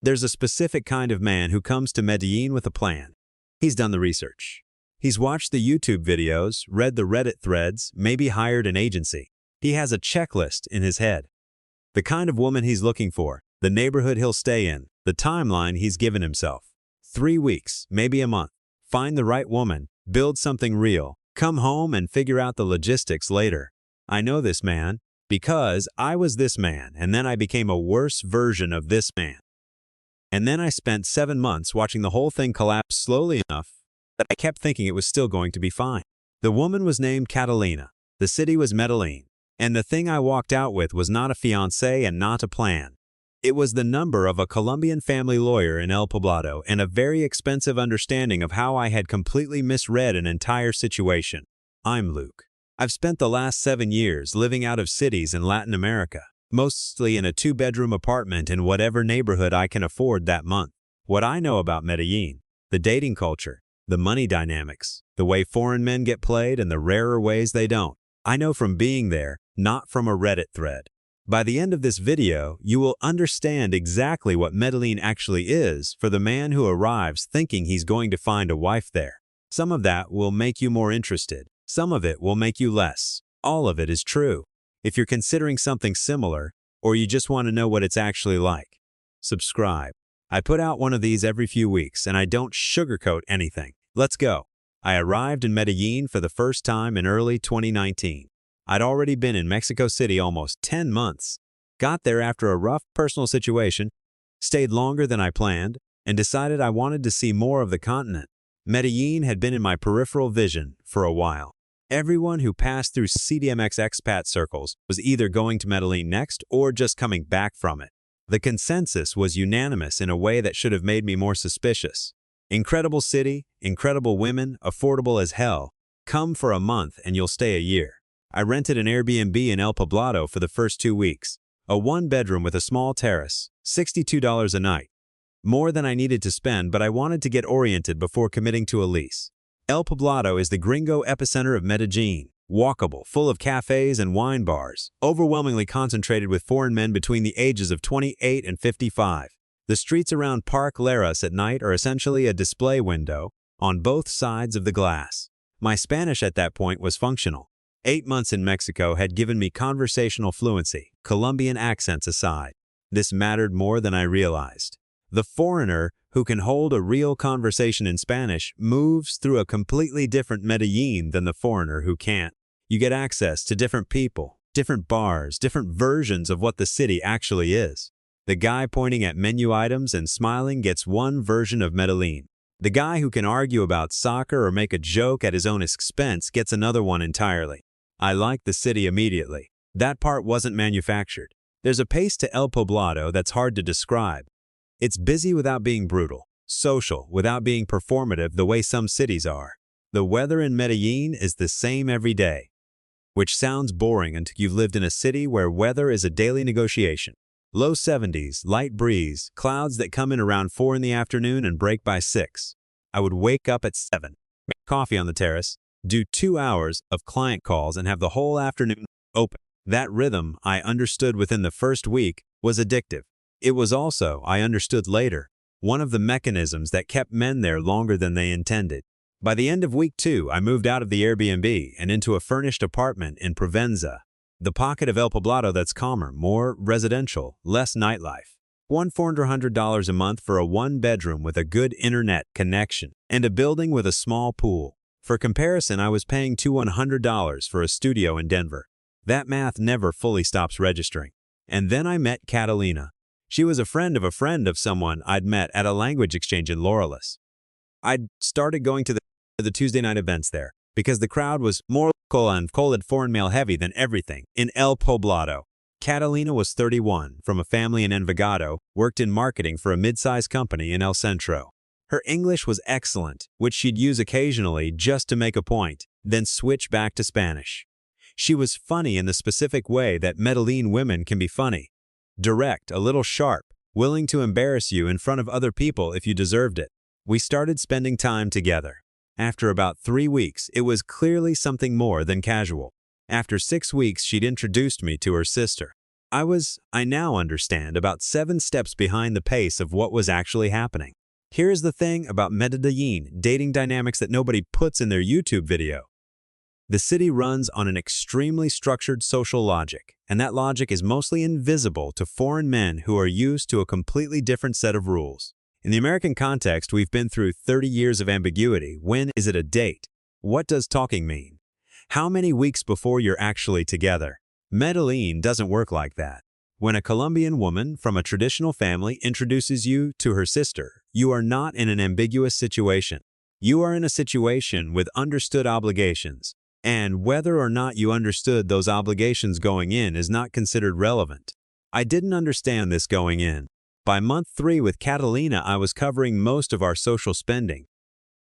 There's a specific kind of man who comes to Medellín with a plan. He's done the research. He's watched the YouTube videos, read the Reddit threads, maybe hired an agency. He has a checklist in his head. The kind of woman he's looking for, the neighborhood he'll stay in, the timeline he's given himself. 3 weeks, maybe a month. Find the right woman, build something real, come home and figure out the logistics later. I know this man because I was this man, and then I became a worse version of this man. And then I spent 7 months watching the whole thing collapse slowly enough that I kept thinking it was still going to be fine. The woman was named Catalina. The city was Medellín. And the thing I walked out with was not a fiancé and not a plan. It was the number of a Colombian family lawyer in El Poblado and a very expensive understanding of how I had completely misread an entire situation. I'm Luke. I've spent the last 7 years living out of cities in Latin America, mostly in a 2-bedroom apartment in whatever neighborhood I can afford that month. What I know about Medellín, the dating culture, the money dynamics, the way foreign men get played and the rarer ways they don't, I know from being there, not from a Reddit thread. By the end of this video, you will understand exactly what Medellín actually is for the man who arrives thinking he's going to find a wife there. Some of that will make you more interested. Some of it will make you less. All of it is true. If you're considering something similar, or you just want to know what it's actually like, subscribe. I put out one of these every few weeks, and I don't sugarcoat anything. Let's go. I arrived in Medellín for the first time in early 2019. I'd already been in Mexico City almost 10 months. Got there after a rough personal situation, stayed longer than I planned, and decided I wanted to see more of the continent. Medellín had been in my peripheral vision for a while. Everyone who passed through CDMX expat circles was either going to Medellín next or just coming back from it. The consensus was unanimous in a way that should have made me more suspicious. Incredible city, incredible women, affordable as hell. Come for a month and you'll stay a year. I rented an Airbnb in El Poblado for the first 2 weeks. A 1-bedroom with a small terrace, $62 a night. More than I needed to spend, but I wanted to get oriented before committing to a lease. El Poblado is the gringo epicenter of Medellín. Walkable, full of cafes and wine bars, overwhelmingly concentrated with foreign men between the ages of 28 and 55. The streets around Park Leras at night are essentially a display window on both sides of the glass. My Spanish at that point was functional. 8 months in Mexico had given me conversational fluency, Colombian accents aside. This mattered more than I realized. The foreigner who can hold a real conversation in Spanish moves through a completely different Medellín than the foreigner who can't. You get access to different people, different bars, different versions of what the city actually is. The guy pointing at menu items and smiling gets one version of Medellín. The guy who can argue about soccer or make a joke at his own expense gets another one entirely. I liked the city immediately. That part wasn't manufactured. There's a pace to El Poblado that's hard to describe. It's busy without being brutal, social without being performative the way some cities are. The weather in Medellín is the same every day, which sounds boring until you've lived in a city where weather is a daily negotiation. Low 70s, light breeze, clouds that come in around 4 in the afternoon and break by 6. I would wake up at 7, make coffee on the terrace, do 2 hours of client calls and have the whole afternoon open. That rhythm, I understood within the first week, was addictive. It was also, I understood later, one of the mechanisms that kept men there longer than they intended. By the end of week 2, I moved out of the Airbnb and into a furnished apartment in Provenza, the pocket of El Poblado that's calmer, more residential, less nightlife. $400 a month for a 1-bedroom with a good internet connection and a building with a small pool. For comparison, I was paying $200 for a studio in Denver. That math never fully stops registering. And then I met Catalina. She was a friend of someone I'd met at a language exchange in Laureles. I'd started going to the Tuesday night events there because the crowd was more local and cold foreign male heavy than everything in El Poblado. Catalina was 31, from a family in Envigado, worked in marketing for a mid-sized company in El Centro. Her English was excellent, which she'd use occasionally just to make a point, then switch back to Spanish. She was funny in the specific way that Medellín women can be funny. Direct, a little sharp, willing to embarrass you in front of other people if you deserved it. We started spending time together. After about 3 weeks, it was clearly something more than casual. After 6 weeks, she'd introduced me to her sister. I now understand, about 7 steps behind the pace of what was actually happening. Here's the thing about Medellín dating dynamics that nobody puts in their YouTube video. The city runs on an extremely structured social logic, and that logic is mostly invisible to foreign men who are used to a completely different set of rules. In the American context, we've been through 30 years of ambiguity. When is it a date? What does talking mean? How many weeks before you're actually together? Medellín doesn't work like that. When a Colombian woman from a traditional family introduces you to her sister, you are not in an ambiguous situation. You are in a situation with understood obligations, and whether or not you understood those obligations going in is not considered relevant. I didn't understand this going in. By month 3 with Catalina, I was covering most of our social spending.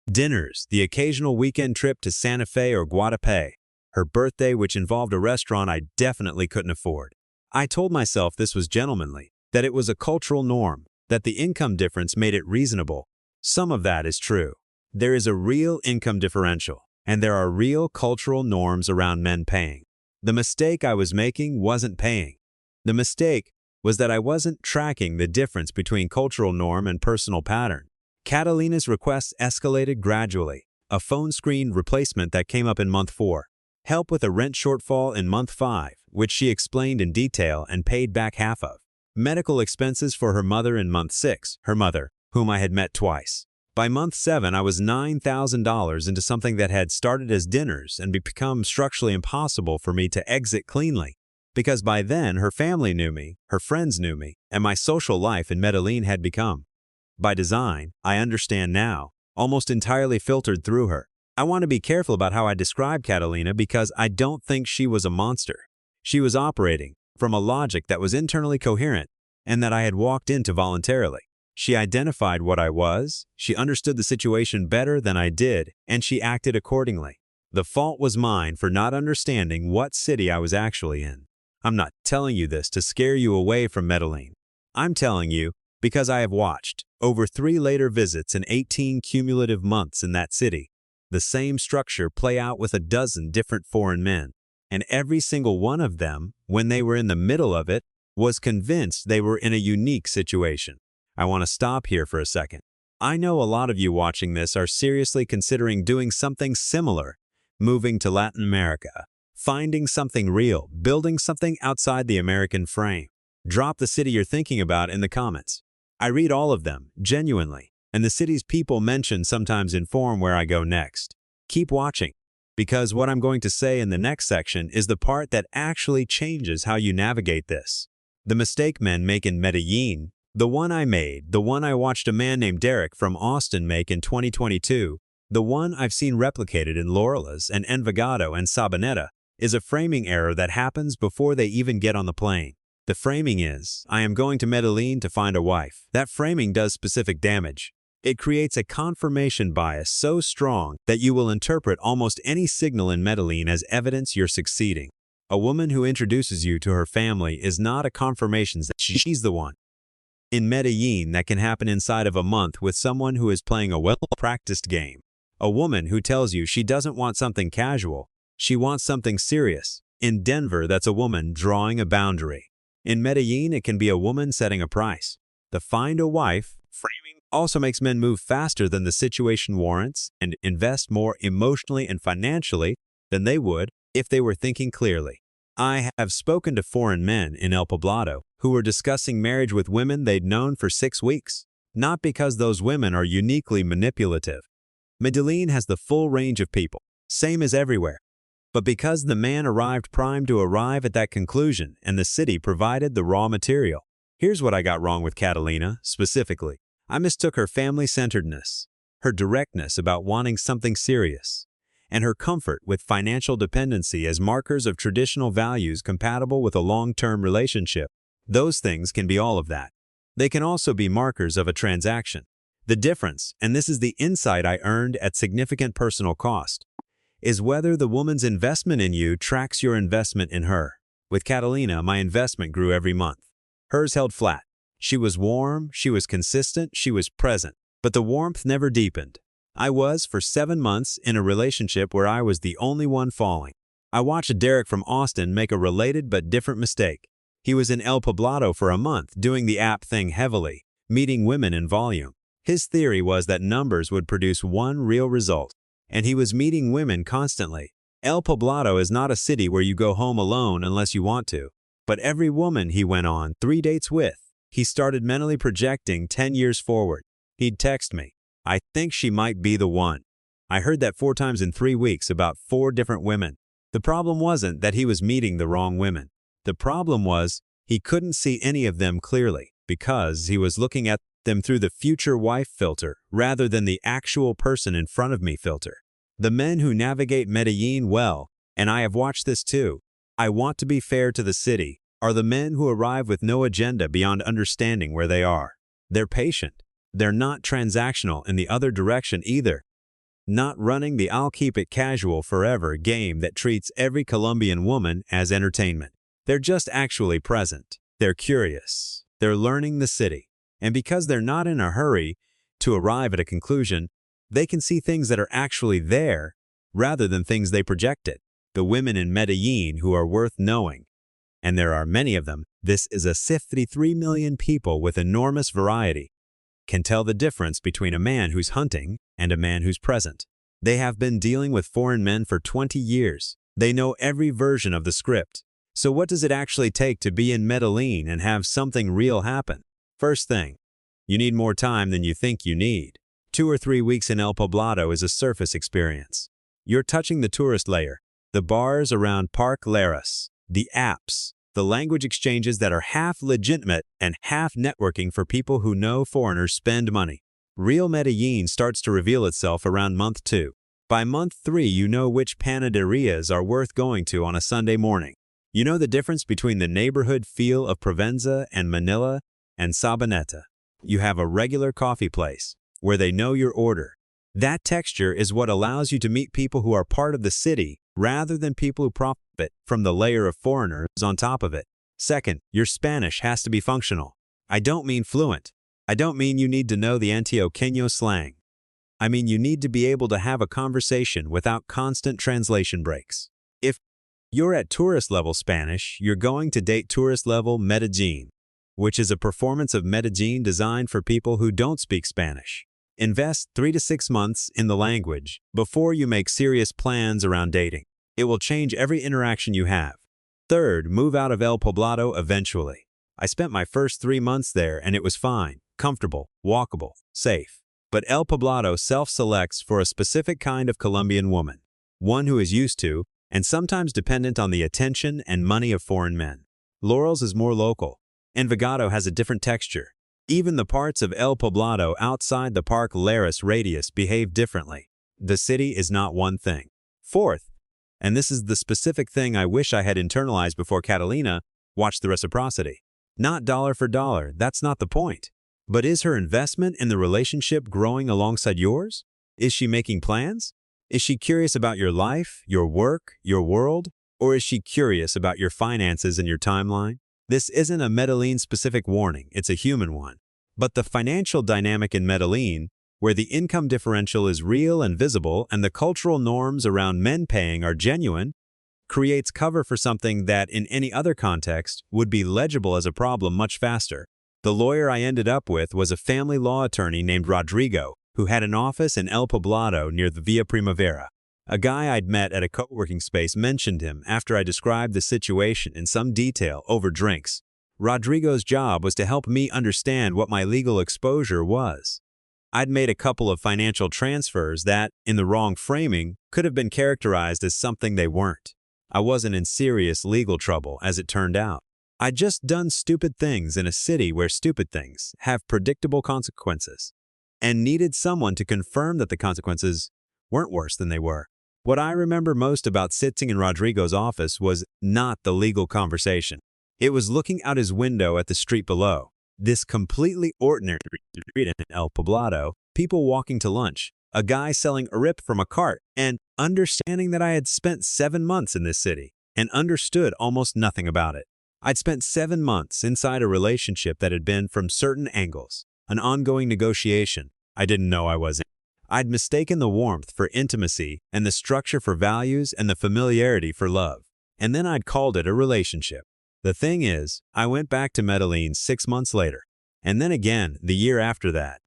Dinners, the occasional weekend trip to Santa Fe or Guadalupe, her birthday which involved a restaurant I definitely couldn't afford. I told myself this was gentlemanly, that it was a cultural norm, that the income difference made it reasonable. Some of that is true. There is a real income differential, and there are real cultural norms around men paying. The mistake I was making wasn't paying. The mistake was that I wasn't tracking the difference between cultural norm and personal pattern. Catalina's requests escalated gradually. A phone screen replacement that came up in month 4. Help with a rent shortfall in month 5, which she explained in detail and paid back half of. Medical expenses for her mother in month 6, her mother, whom I had met twice. By month 7, I was $9,000 into something that had started as dinners and become structurally impossible for me to exit cleanly. Because by then, her family knew me, her friends knew me, and my social life in Medellín had become, by design, I understand now, almost entirely filtered through her. I want to be careful about how I describe Catalina because I don't think she was a monster. She was operating from a logic that was internally coherent and that I had walked into voluntarily. She identified what I was, she understood the situation better than I did, and she acted accordingly. The fault was mine for not understanding what city I was actually in. I'm not telling you this to scare you away from Medellín. I'm telling you because I have watched, over 3 later visits and 18 cumulative months in that city, the same structure play out with a dozen different foreign men, and every single one of them, when they were in the middle of it, was convinced they were in a unique situation. I want to stop here for a second. I know a lot of you watching this are seriously considering doing something similar, moving to Latin America, finding something real, building something outside the American frame. Drop the city you're thinking about in the comments. I read all of them, genuinely, and the cities people mention sometimes inform where I go next. Keep watching, because what I'm going to say in the next section is the part that actually changes how you navigate this. The mistake men make in Medellín, the one I made, the one I watched a man named Derek from Austin make in 2022, the one I've seen replicated in Laureles and Envigado and Sabaneta, is a framing error that happens before they even get on the plane. The framing is, I am going to Medellín to find a wife. That framing does specific damage. It creates a confirmation bias so strong that you will interpret almost any signal in Medellín as evidence you're succeeding. A woman who introduces you to her family is not a confirmation that she's the one. In Medellín, that can happen inside of a month with someone who is playing a well-practiced game. A woman who tells you she doesn't want something casual, she wants something serious. In Denver, that's a woman drawing a boundary. In Medellín, it can be a woman setting a price. The find a wife framing also makes men move faster than the situation warrants and invest more emotionally and financially than they would if they were thinking clearly. I have spoken to foreign men in El Poblado who were discussing marriage with women they'd known for 6 weeks, not because those women are uniquely manipulative. Medellín has the full range of people, same as everywhere, but because the man arrived primed to arrive at that conclusion and the city provided the raw material. Here's what I got wrong with Catalina, specifically. I mistook her family-centeredness, her directness about wanting something serious, and her comfort with financial dependency as markers of traditional values compatible with a long-term relationship. Those things can be all of that. They can also be markers of a transaction. The difference, and this is the insight I earned at significant personal cost, is whether the woman's investment in you tracks your investment in her. With Catalina, my investment grew every month. Hers held flat. She was warm, she was consistent, she was present, but the warmth never deepened. I was, for 7 months, in a relationship where I was the only one falling. I watched Derek from Austin make a related but different mistake. He was in El Poblado for a month, doing the app thing heavily, meeting women in volume. His theory was that numbers would produce one real result, and he was meeting women constantly. El Poblado is not a city where you go home alone unless you want to. But every woman he went on 3 dates with, he started mentally projecting 10 years forward. He'd text me, "I think she might be the one." I heard that 4 times in 3 weeks about 4 different women. The problem wasn't that he was meeting the wrong women. The problem was he couldn't see any of them clearly because he was looking at them through the future wife filter rather than the actual person in front of me filter. The men who navigate Medellín well, and I have watched this too, I want to be fair to the city, are the men who arrive with no agenda beyond understanding where they are. They're patient. They're not transactional in the other direction either. Not running the "I'll keep it casual forever" game that treats every Colombian woman as entertainment. They're just actually present. They're curious. They're learning the city. And because they're not in a hurry to arrive at a conclusion, they can see things that are actually there rather than things they projected. The women in Medellín who are worth knowing, and there are many of them, this is a 53 million people with enormous variety, can tell the difference between a man who's hunting and a man who's present. They have been dealing with foreign men for 20 years. They know every version of the script. So what does it actually take to be in Medellín and have something real happen? First thing, you need more time than you think you need. 2 or 3 weeks in El Poblado is a surface experience. You're touching the tourist layer, the bars around Park Lares, the apps, the language exchanges that are half legitimate and half networking for people who know foreigners spend money. Real Medellín starts to reveal itself around month 2. By month 3, you know which panaderias are worth going to on a Sunday morning. You know the difference between the neighborhood feel of Provenza and Manila and Sabaneta. You have a regular coffee place where they know your order. That texture is what allows you to meet people who are part of the city rather than people who profit from the layer of foreigners on top of it. Second, your Spanish has to be functional. I don't mean fluent. I don't mean you need to know the Antioqueño slang. I mean you need to be able to have a conversation without constant translation breaks. If you're at tourist level Spanish, you're going to date tourist level Medellín, which is a performance of Medellín designed for people who don't speak Spanish. Invest 3 to 6 months in the language before you make serious plans around dating. It will change every interaction you have. Third, move out of El Poblado eventually. I spent my first 3 months there and it was fine, comfortable, walkable, safe. But El Poblado self-selects for a specific kind of Colombian woman, one who is used to and sometimes dependent on the attention and money of foreign men. Laurel's is more local. Envigado has a different texture. Even the parts of El Poblado outside the Park Lares radius behave differently. The city is not one thing. Fourth, and this is the specific thing I wish I had internalized before Catalina, watch the reciprocity. Not dollar for dollar, that's not the point. But is her investment in the relationship growing alongside yours? Is she making plans? Is she curious about your life, your work, your world? Or is she curious about your finances and your timeline? This isn't a Medellín-specific warning, it's a human one. But the financial dynamic in Medellín, where the income differential is real and visible and the cultural norms around men paying are genuine, creates cover for something that in any other context would be legible as a problem much faster. The lawyer I ended up with was a family law attorney named Rodrigo, who had an office in El Poblado near the Via Primavera. A guy I'd met at a co-working space mentioned him after I described the situation in some detail over drinks. Rodrigo's job was to help me understand what my legal exposure was. I'd made a couple of financial transfers that, in the wrong framing, could have been characterized as something they weren't. I wasn't in serious legal trouble, as it turned out. I'd just done stupid things in a city where stupid things have predictable consequences, and needed someone to confirm that the consequences weren't worse than they were. What I remember most about sitting in Rodrigo's office was not the legal conversation. It was looking out his window at the street below. This completely ordinary street in El Poblado, people walking to lunch, a guy selling a rip from a cart, and understanding that I had spent 7 months in this city and understood almost nothing about it. I'd spent 7 months inside a relationship that had been, from certain angles, an ongoing negotiation I didn't know I was in. I'd mistaken the warmth for intimacy and the structure for values and the familiarity for love. And then I'd called it a relationship. The thing is, I went back to Medellín 6 months later, and then again the year after that.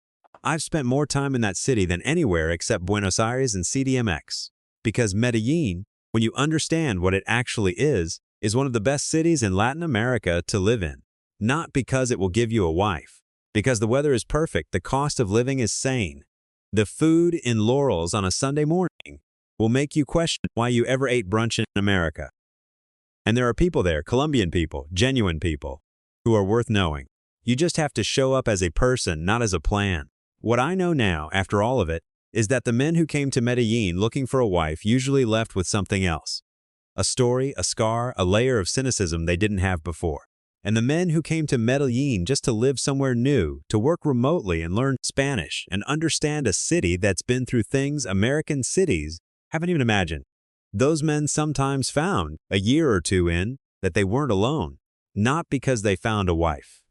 I've spent more time in that city than anywhere except Buenos Aires and CDMX. Because Medellín, when you understand what it actually is one of the best cities in Latin America to live in. Not because it will give you a wife. Because the weather is perfect, the cost of living is sane. The food in Laurel's on a Sunday morning will make you question why you ever ate brunch in America. And there are people there, Colombian people, genuine people, who are worth knowing. You just have to show up as a person, not as a plan. What I know now, after all of it, is that the men who came to Medellín looking for a wife usually left with something else. A story, a scar, a layer of cynicism they didn't have before. And the men who came to Medellín just to live somewhere new, to work remotely and learn Spanish and understand a city that's been through things American cities haven't even imagined. Those men sometimes found, a year or two in, that they weren't alone. Not because they found a wife.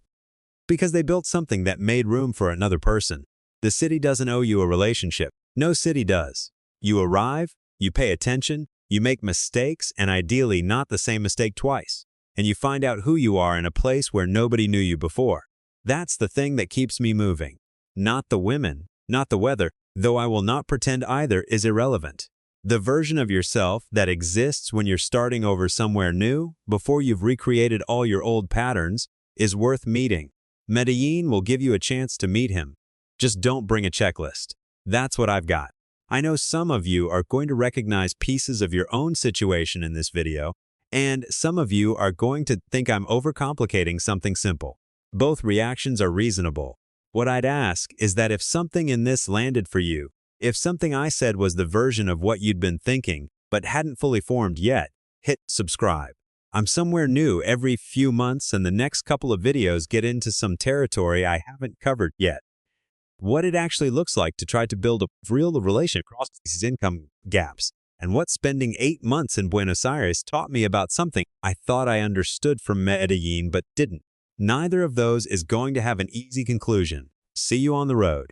Because they built something that made room for another person. The city doesn't owe you a relationship. No city does. You arrive, you pay attention, you make mistakes, and ideally not the same mistake twice. And you find out who you are in a place where nobody knew you before. That's the thing that keeps me moving. Not the women, not the weather, though I will not pretend either is irrelevant. The version of yourself that exists when you're starting over somewhere new, before you've recreated all your old patterns, is worth meeting. Medellín will give you a chance to meet him. Just don't bring a checklist. That's what I've got. I know some of you are going to recognize pieces of your own situation in this video, and some of you are going to think I'm overcomplicating something simple. Both reactions are reasonable. What I'd ask is that if something in this landed for you, if something I said was the version of what you'd been thinking but hadn't fully formed yet, hit subscribe. I'm somewhere new every few months, and the next couple of videos get into some territory I haven't covered yet. What it actually looks like to try to build a real relation across these income gaps, and what spending 8 months in Buenos Aires taught me about something I thought I understood from Medellín but didn't. Neither of those is going to have an easy conclusion. See you on the road.